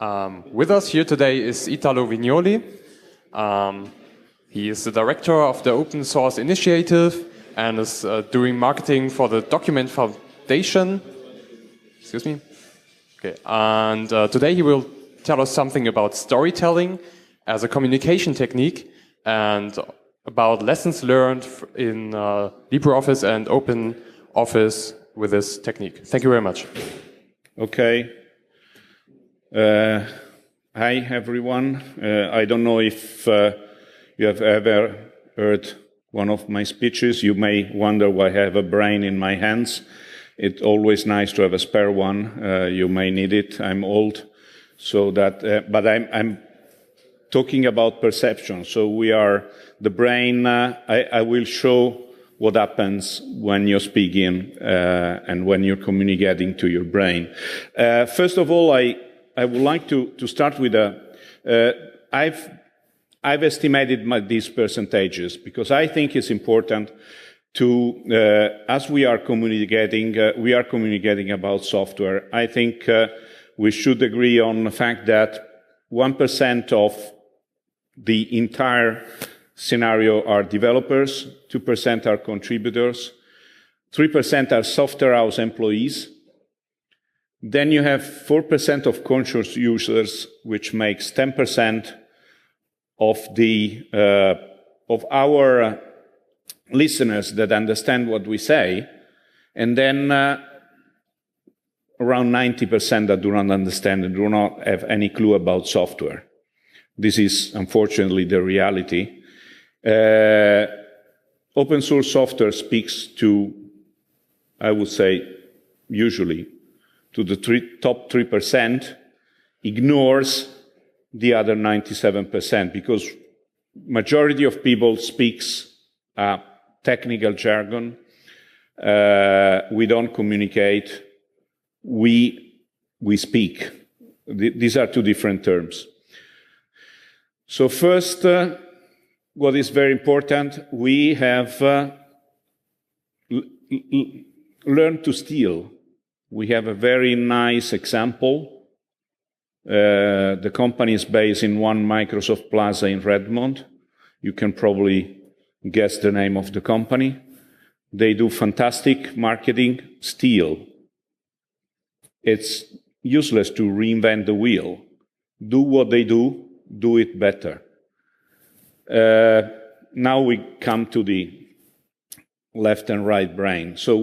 With us here today is Italo Vignoli. He is the director of the Open Source Initiative and is doing marketing for the Document Foundation. Excuse me. Okay. And today he will tell us something about storytelling as a communication technique and about lessons learned in LibreOffice and OpenOffice with this technique. Thank you very much. Okay. Hi, everyone. I don't know if you have ever heard one of my speeches. You may wonder why I have a brain in my hands. It's always nice to have a spare one. You may need it. I'm old, so that. But I'm talking about perception. So we are the brain. I will show what happens when you're speaking and when you're communicating to your brain. First of all, I would like to start with I've estimated these percentages because I think it's important to, as we are communicating about software. I think we should agree on the fact that 1% of the entire scenario are developers, 2% are contributors, 3% are software house employees. Then you have 4% of conscious users, which makes 10% of our listeners that understand what we say, and then around 90% that do not understand and do not have any clue about software. This is unfortunately the reality. Open source software speaks to, I would say, usually to the top 3%, ignores the other 97% because majority of people speaks technical jargon. We don't communicate. We speak. These are two different terms. So first, what is very important, we have learned to steal. We have a very nice example. The company is based in One Microsoft Plaza in Redmond. You can probably guess the name of the company. They do fantastic marketing. Steal. It's useless to reinvent the wheel. Do what they do it better. Now we come to the left and right brain. So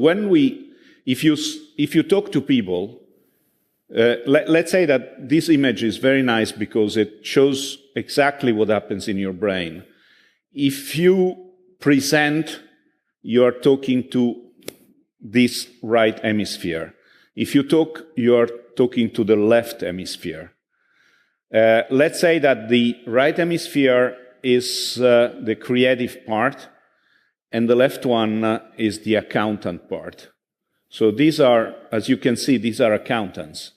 if you talk to people, let's say that this image is very nice because it shows exactly what happens in your brain. If you present, you're talking to this right hemisphere. If you talk, you're talking to the left hemisphere. Let's say that the right hemisphere is the creative part, and the left one is the accountant part. So these are, as you can see, these are accountants.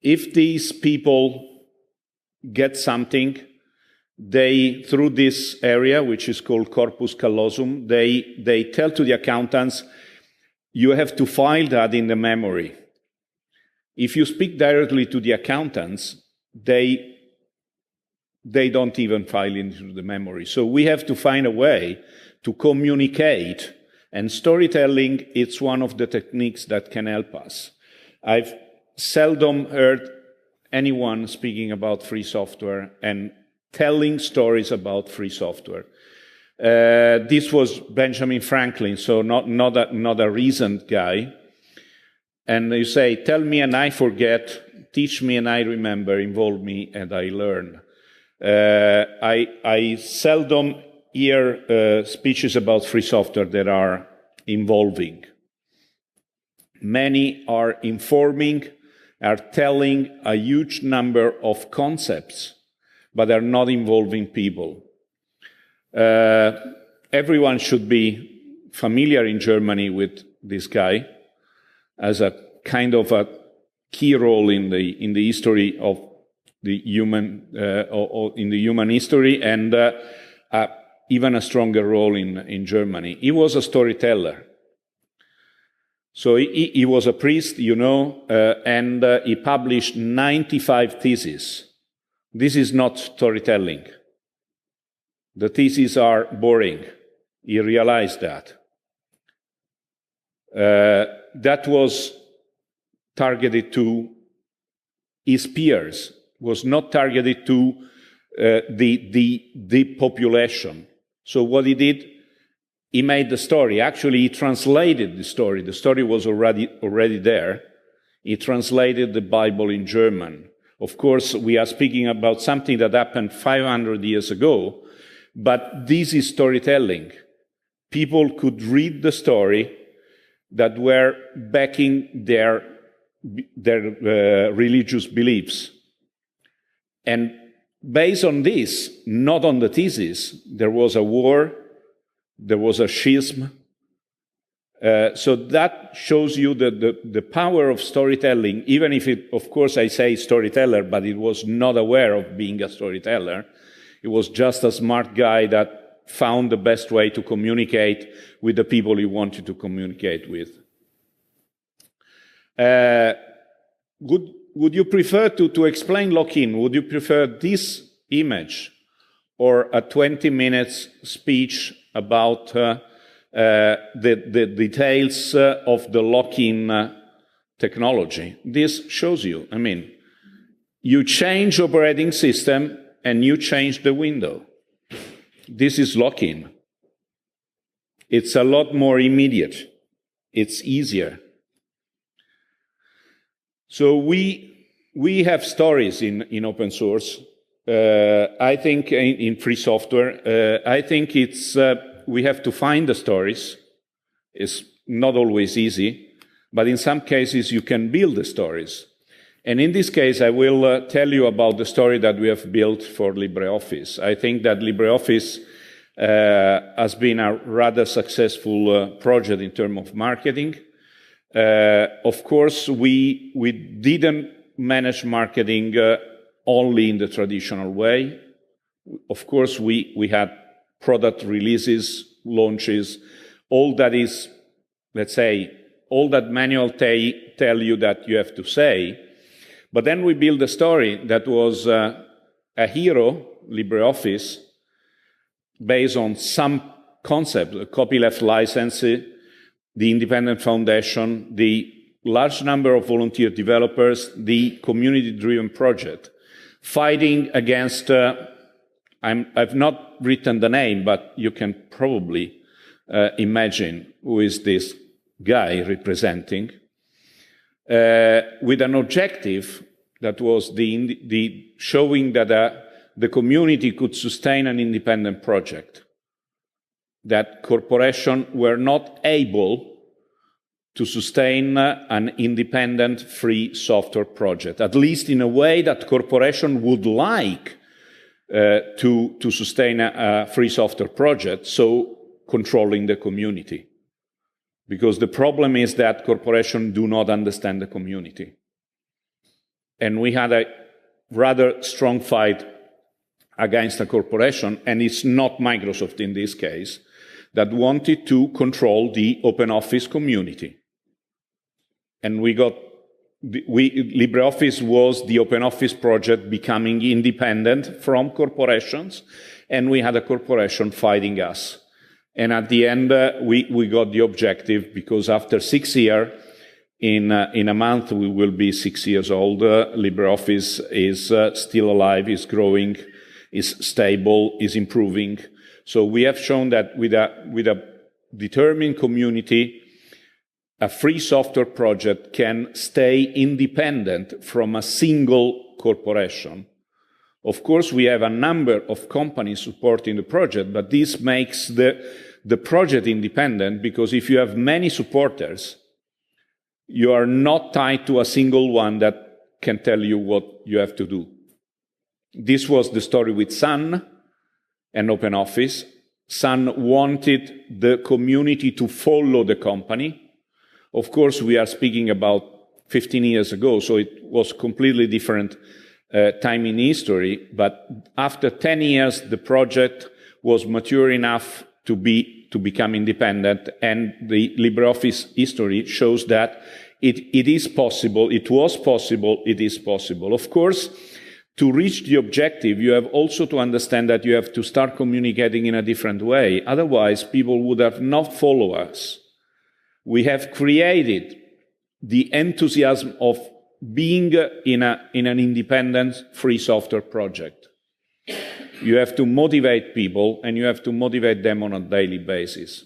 If these people get something, they, through this area, which is called corpus callosum, they tell to the accountants, you have to file that in the memory. If you speak directly to the accountants, they don't even file into the memory. So we have to find a way to communicate, and storytelling, it's one of the techniques that can help us. I've seldom heard anyone speaking about free software and telling stories about free software. This was Benjamin Franklin, so not a recent guy. And you say, tell me and I forget, teach me and I remember, involve me and I learn. I seldom hear speeches about free software that are involving. Many are informing, are telling a huge number of concepts, but are not involving people. Everyone should be familiar in Germany with this guy as a kind of a key role in the history of the human in the human history, and even a stronger role in Germany. He was a storyteller. So he was a priest, you know, and he published 95 theses. This is not storytelling. The theses are boring. He realized that. That was targeted to his peers, was not targeted to the population. So what he did, he made the story. Actually, he translated the story. The story was already there. He translated the Bible in German. Of course, we are speaking about something that happened 500 years ago, but this is storytelling. People could read the story that were backing their religious beliefs. And based on this, not on the thesis, there was a war, there was a schism. So that shows you the power of storytelling, even if it, of course, I say storyteller, but it was not aware of being a storyteller. It was just a smart guy that found the best way to communicate with the people he wanted to communicate with. Would you prefer to explain lock-in? Would you prefer this image or a 20 minutes speech about the details of the lock-in technology? This shows you, I mean, you change operating system and you change the window. This is lock-in. It's a lot more immediate. It's easier. So we have stories in open source. I think in free software, I think it's we have to find the stories. It's not always easy, but in some cases you can build the stories. And in this case, I will tell you about the story that we have built for LibreOffice. I think that LibreOffice has been a rather successful project in terms of marketing. Of course, we didn't manage marketing only in the traditional way. Of course, we had product releases, launches, all that is, let's say, all that manual tell you that you have to say. But then we built a story that was a hero, LibreOffice, based on some concept, a copyleft license, the independent foundation, the large number of volunteer developers, the community-driven project, fighting against, I've not written the name, but you can probably imagine who is this guy representing, with an objective that was the showing that the community could sustain an independent project, that corporations were not able to sustain an independent free software project, at least in a way that corporations would like to sustain a free software project, so controlling the community. Because the problem is that corporations do not understand the community. And we had a rather strong fight against a corporation, and it's not Microsoft in this case, that wanted to control the OpenOffice community. And LibreOffice was the OpenOffice project becoming independent from corporations, and we had a corporation fighting us. And at the end, we got the objective, because after 6 years, in a month, we will be 6 years old. LibreOffice is still alive, is growing, is stable, is improving. So we have shown that with a determined community, a free software project can stay independent from a single corporation. Of course, we have a number of companies supporting the project, but this makes the project independent, because if you have many supporters, you are not tied to a single one that can tell you what you have to do. This was the story with Sun and OpenOffice. Sun wanted the community to follow the company. Of course, we are speaking about 15 years ago, so it was completely different time in history. But after 10 years, the project was mature enough to be to become independent, and the LibreOffice history shows that it is possible, it was possible, it is possible. Of course, to reach the objective, you have also to understand that you have to start communicating in a different way. Otherwise, people would have not followed us. We have created the enthusiasm of being in an independent free software project. You have to motivate people, and you have to motivate them on a daily basis.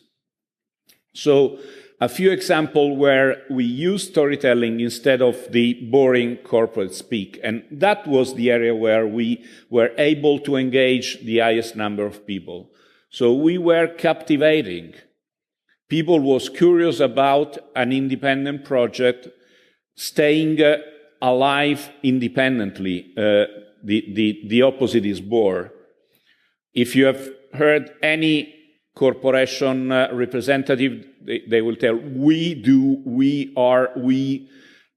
So, a few examples where we use storytelling instead of the boring corporate speak. And that was the area where we were able to engage the highest number of people. So we were captivating. People was curious about an independent project, staying alive independently. The opposite is bore. If you have heard any corporation representative, they will tell, we do, we are, we.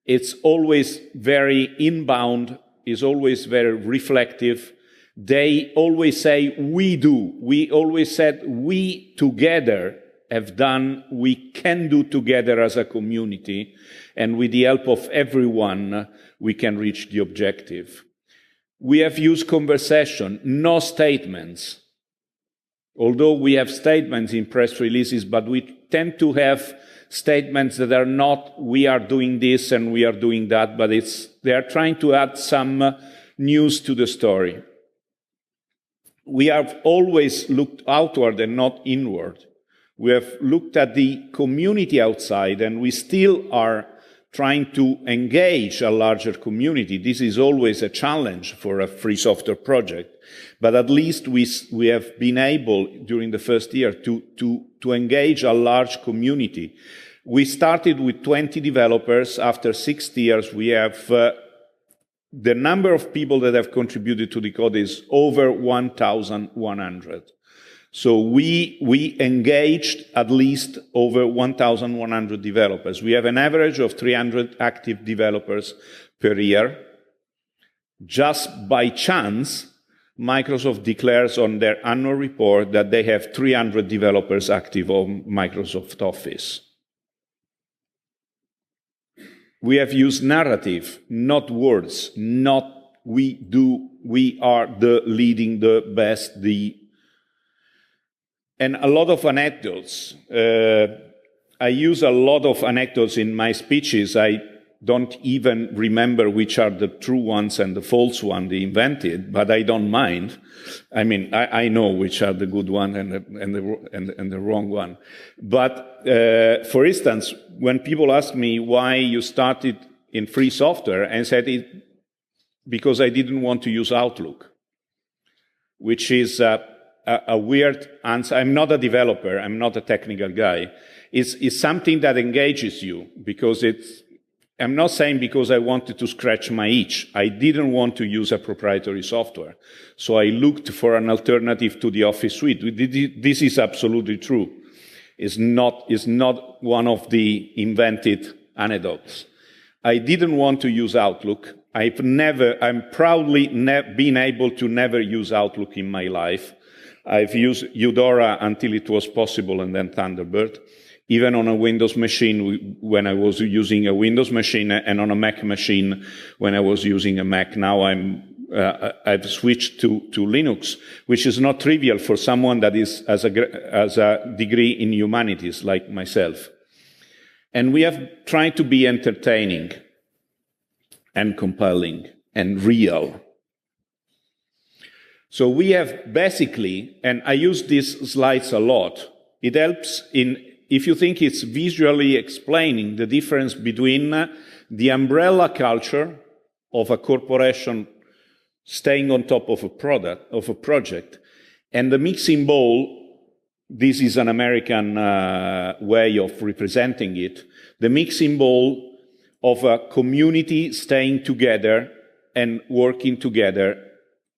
It's always very inbound, is always very reflective. They always say, we do. We always said, we together have done, we can do together as a community, and with the help of everyone, we can reach the objective. We have used conversation, no statements. Although we have statements in press releases, but we tend to have statements that are not, we are doing this and we are doing that, but they are trying to add some news to the story. We have always looked outward and not inward. We have looked at the community outside, and we still are trying to engage a larger community. This is always a challenge for a free software project. But at least we have been able, during the first year, to engage a large community. We started with 20 developers. After 6 years, we have the number of people that have contributed to the code is over 1,100. So we engaged at least over 1,100 developers. We have an average of 300 active developers per year. Just by chance, Microsoft declares on their annual report that they have 300 developers active on Microsoft Office. We have used narrative, not words, not we do, we are the leading, the best, and a lot of anecdotes. I use a lot of anecdotes in my speeches. I don't even remember which are the true ones and the false ones they invented, but I don't mind. I mean, I know which are the good one and the wrong one. But for instance, when people ask me why you started in free software, I said it because I didn't want to use Outlook, which is a weird answer. I'm not a developer. I'm not a technical guy. It's something that engages you because I'm not saying because I wanted to scratch my itch. I didn't want to use a proprietary software. So I looked for an alternative to the Office suite. This is absolutely true. It's not one of the invented anecdotes. I didn't want to use Outlook. I'm proudly been able to never use Outlook in my life. I've used Eudora until it was possible, and then Thunderbird. Even on a Windows machine, when I was using a Windows machine, and on a Mac machine, when I was using a Mac. Now I've switched to Linux, which is not trivial for someone that has a degree in humanities like myself. And we have tried to be entertaining and compelling and real. So we have basically, and I use these slides a lot, it helps if you think it's visually explaining the difference between the umbrella culture of a corporation staying on top of a project, and the mixing bowl. This is an American way of representing it. The mixing bowl of a community staying together and working together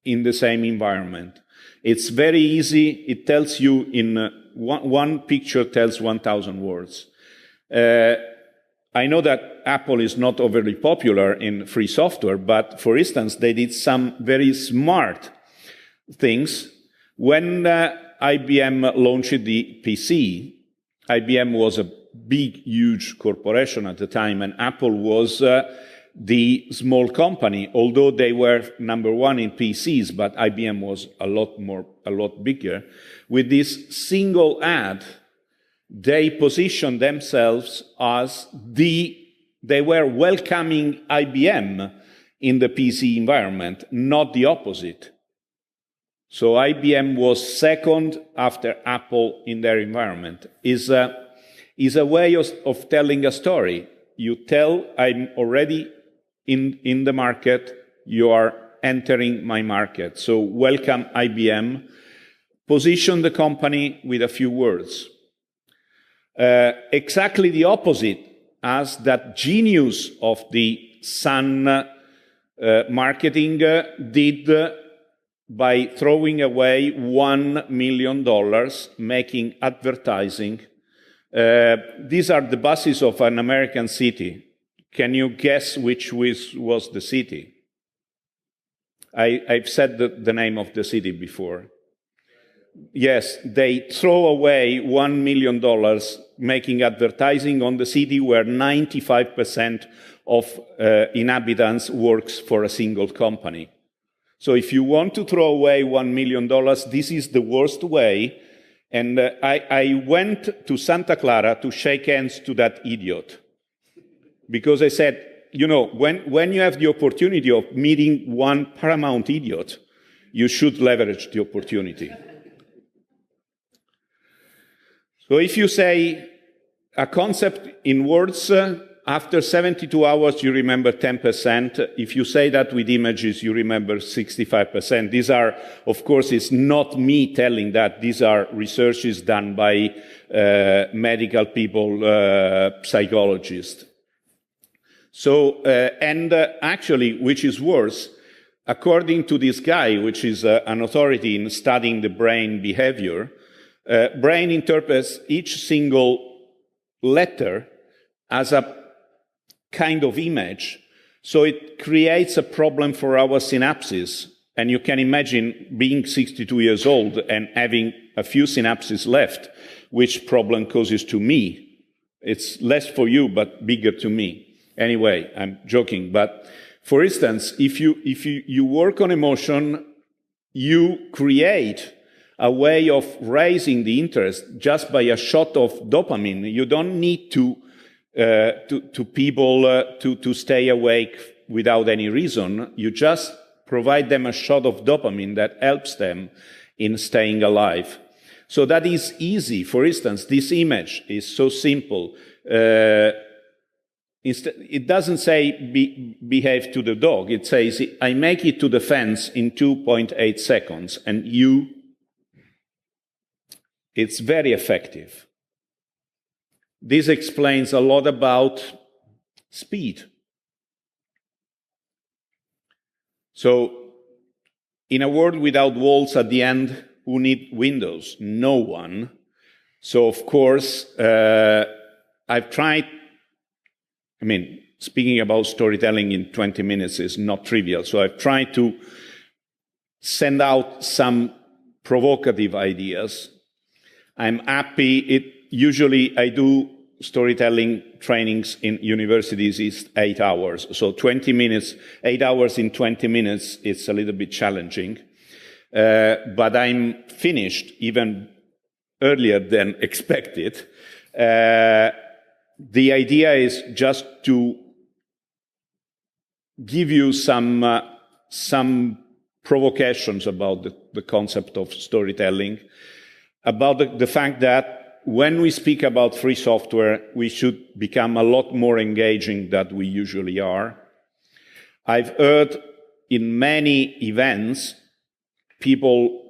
in the same environment. It's very easy. It tells you in one picture tells 1,000 words. I know that Apple is not overly popular in free software, but for instance, they did some very smart things. When IBM launched the PC, IBM was a big, huge corporation at the time, and Apple was the small company, although they were number one in PCs, but IBM was a lot bigger. With this single ad, they positioned themselves as they were welcoming IBM in the PC environment, not the opposite. So IBM was second after Apple in their environment. Is a way of telling a story. You tell, I'm already in the market, you are entering my market. So welcome IBM. Position the company with a few words. Exactly the opposite as that genius of the Sun marketing did by throwing away $1 million making advertising. These are the buses of an American city. Can you guess which was the city? I've said the name of the city before. Yes, they throw away $1 million making advertising on the city where 95% of inhabitants works for a single company. So if you want to throw away $1 million, this is the worst way. And I went to Santa Clara to shake hands to that idiot. Because I said, you know, when you have the opportunity of meeting one paramount idiot, you should leverage the opportunity. So if you say a concept in words, after 72 hours, you remember 10%. If you say that with images, you remember 65%. These are, of course, it's not me telling that. These are researches done by medical people, psychologists. So, actually, which is worse, according to this guy, which is an authority in studying the brain behavior, brain interprets each single letter as a kind of image, so it creates a problem for our synapses. And you can imagine being 62 years old and having a few synapses left, which problem causes to me. It's less for you, but bigger to me. Anyway, I'm joking, but for instance, if you work on emotion, you create a way of raising the interest just by a shot of dopamine. You don't need to people to stay awake without any reason. You just provide them a shot of dopamine that helps them in staying alive. So that is easy. For instance, this image is so simple. It doesn't say behave to the dog. It says, I make it to the fence in 2.8 seconds, and it's very effective. This explains a lot about speed. So, in a world without walls at the end, who need windows? No one. So, of course, I've tried, speaking about storytelling in 20 minutes is not trivial. So I've tried to send out some provocative ideas. I'm happy. Usually I do storytelling trainings in universities is 8 hours. So 20 minutes, 8 hours in 20 minutes, it's a little bit challenging. But I'm finished even earlier than expected. The idea is just to give you some provocations about the concept of storytelling, about the fact that when we speak about free software, we should become a lot more engaging than we usually are. I've heard in many events people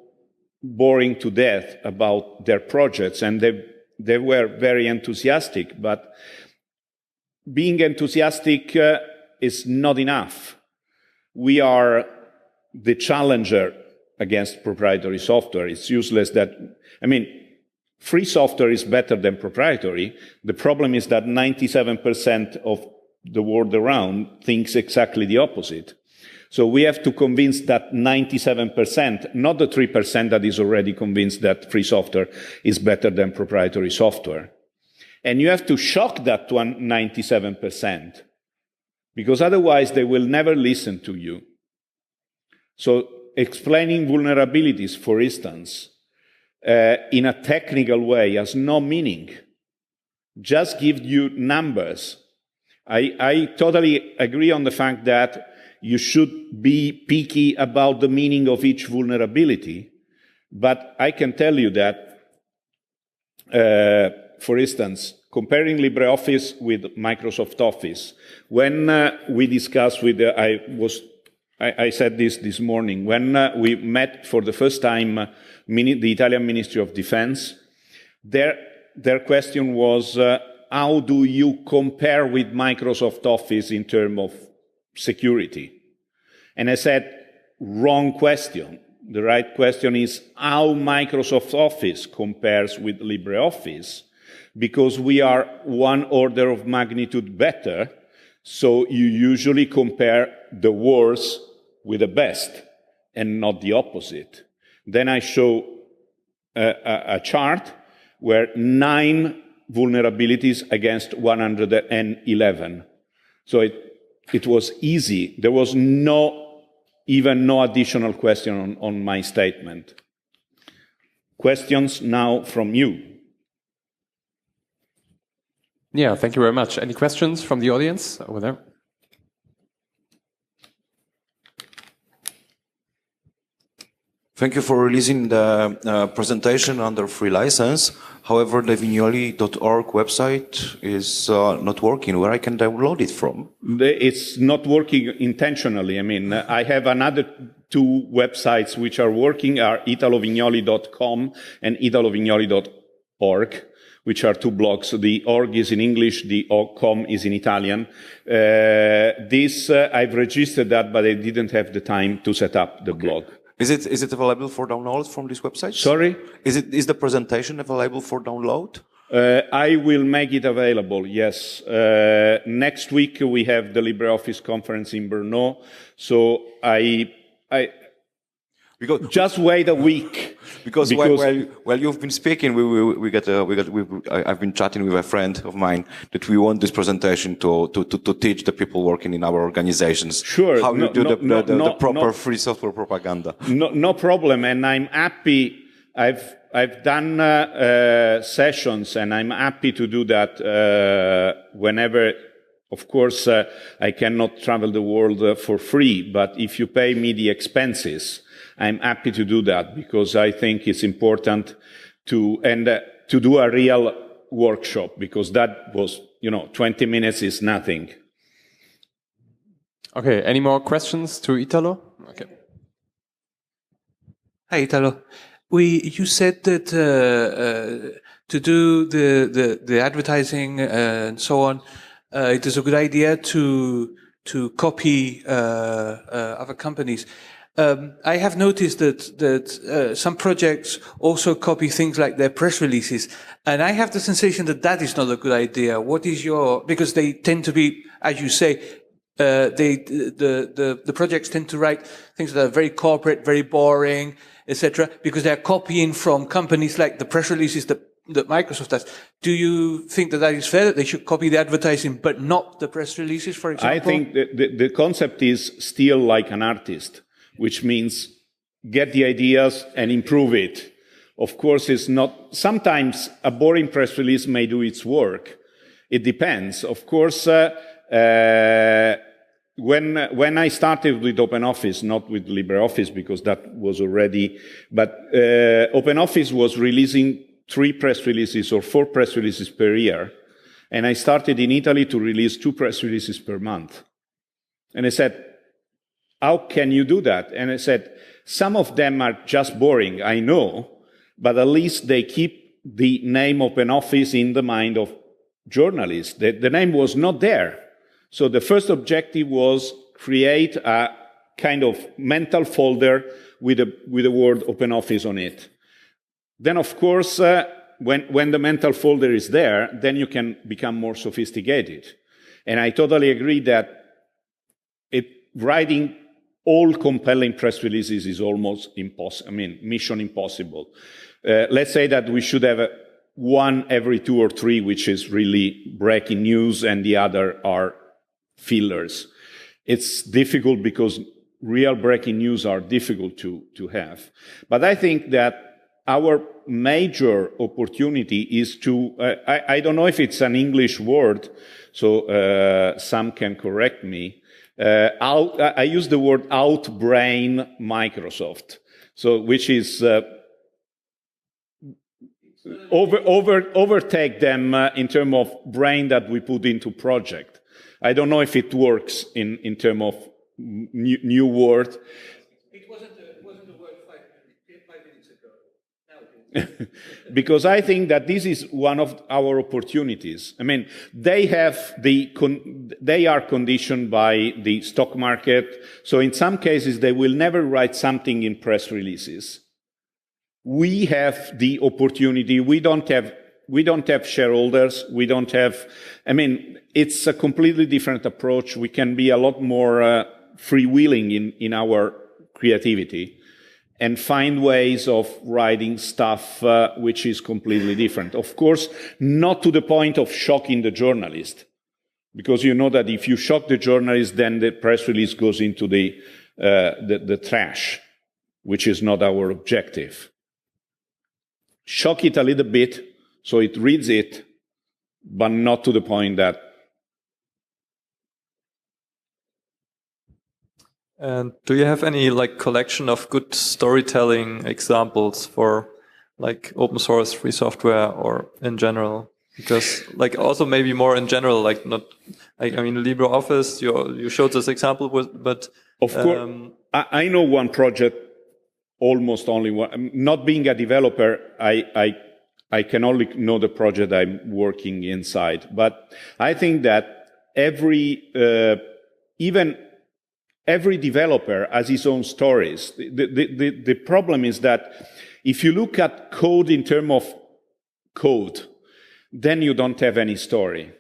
boring to death about their projects, and they were very enthusiastic, but being enthusiastic is not enough. We are the challenger against proprietary software. It's useless that, free software is better than proprietary. The problem is that 97% of the world around thinks exactly the opposite. So we have to convince that 97%, not the 3% that is already convinced that free software is better than proprietary software. And you have to shock that 97%, because otherwise they will never listen to you. So explaining vulnerabilities, for instance, in a technical way has no meaning. Just give you numbers. I totally agree on the fact that you should be picky about the meaning of each vulnerability, but I can tell you that, for instance, comparing LibreOffice with Microsoft Office, when we discussed with, I said this morning, when we met for the first time the Italian Ministry of Defense, their question was, how do you compare with Microsoft Office in terms of security? And I said, wrong question. The right question is how Microsoft Office compares with LibreOffice, because we are one order of magnitude better, so you usually compare the worst with the best and not the opposite. Then I show a chart where 9 vulnerabilities against 111. So it was easy. There was even no additional question on my statement. Questions now from you. Yeah, thank you very much. Any questions from the audience over there? Thank you for releasing the presentation under free license. However, the vignoli.org website is not working. Where I can download it from? It's not working intentionally. I mean, I have another 2 websites which are working, are italovignoli.com and italovignoli.org, which are 2 blogs. The org is in English, the com is in Italian. I've registered that, but I didn't have the time to set up the blog. Is it available for download from this website? Sorry? Is the presentation available for download? I will make it available, yes. Next week we have the LibreOffice conference in Brno, so just wait a week. Because while you've been speaking, I've been chatting with a friend of mine that we want this presentation to teach the people working in our organizations. Sure. How you do the proper free software propaganda. No problem, and I'm happy. I've done sessions, and I'm happy to do that whenever. Of course, I cannot travel the world for free, but if you pay me the expenses, I'm happy to do that, because I think it's important to do a real workshop, because that was, 20 minutes is nothing. Okay, any more questions to Italo? Okay. Hi, Italo. You said that to do the advertising and so on, it is a good idea to copy other companies. I have noticed that some projects also copy things like their press releases, and I have the sensation that is not a good idea. What is because they tend to be, as you say, the projects tend to write things that are very corporate, very boring, etc., because they're copying from companies like the press releases that Microsoft does. Do you think that is fair, that they should copy the advertising but not the press releases, for example? I think the concept is still like an artist, which means get the ideas and improve it. Of course, it's not. Sometimes a boring press release may do its work. It depends. Of course, when I started with OpenOffice, not with LibreOffice, because that was already, but OpenOffice was releasing 3 press releases or 4 press releases per year. And I started in Italy to release 2 press releases per month. And I said, how can you do that? And I said, some of them are just boring, I know, but at least they keep the name OpenOffice in the mind of journalists. The name was not there. So the first objective was create a kind of mental folder with the word OpenOffice on it. Then, of course, when the mental folder is there, then you can become more sophisticated. And I totally agree that writing all compelling press releases is almost impossible. I mean, mission impossible. Let's say that we should have one every 2 or 3, which is really breaking news, and the other are fillers. It's difficult because real breaking news are difficult to have. But I think that our major opportunity is to, I don't know if it's an English word, so some can correct me. I use the word outbrain Microsoft, so which is overtake them in terms of brain that we put into project. I don't know if it works in terms of new word. It wasn't a word 5 minutes ago. Now it is. Because I think that this is one of our opportunities. I mean, they are conditioned by the stock market. So in some cases, they will never write something in press releases. We have the opportunity. We don't have shareholders. We don't have, I mean, it's a completely different approach. We can be a lot more freewheeling in our creativity and find ways of writing stuff which is completely different. Of course, not to the point of shocking the journalist, because you know that if you shock the journalist, then the press release goes into the trash, which is not our objective. Shock it a little bit so it reads it, but not to the point that. And do you have any like collection of good storytelling examples for like open source free software or in general? Because like also maybe more in general, like not, I mean, LibreOffice, you showed this example, but of course, I know one project, almost only one. Not being a developer, I can only know the project I'm working inside. But I think that even every developer has his own stories. The problem is that if you look at code in terms of code, then you don't have any story.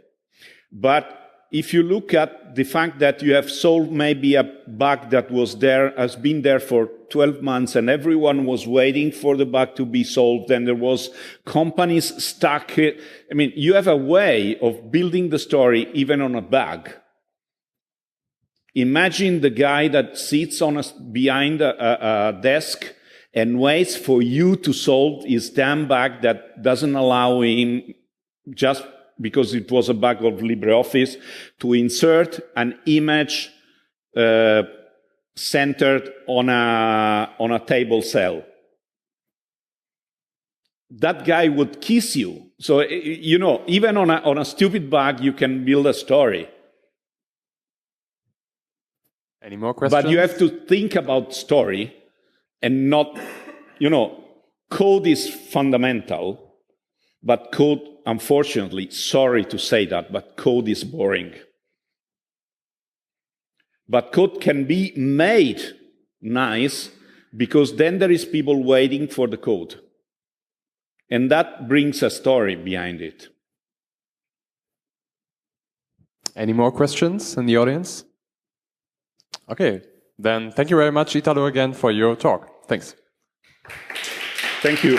But if you look at the fact that you have solved maybe a bug that was there, has been there for 12 months, and everyone was waiting for the bug to be solved, and there was companies stuck. I mean, you have a way of building the story even on a bug. Imagine the guy that sits behind a desk and waits for you to solve his damn bug that doesn't allow him, just because it was a bug of LibreOffice, to insert an image centered on a table cell. That guy would kiss you. So, you know, even on a stupid bug, you can build a story. Any more questions? But you have to think about story and not, you know, code is fundamental, but code, unfortunately, sorry to say that, but code is boring. But code can be made nice because then there is people waiting for the code. And that brings a story behind it. Any more questions in the audience? Okay, then thank you very much, Italo, again for your talk. Thanks. Thank you.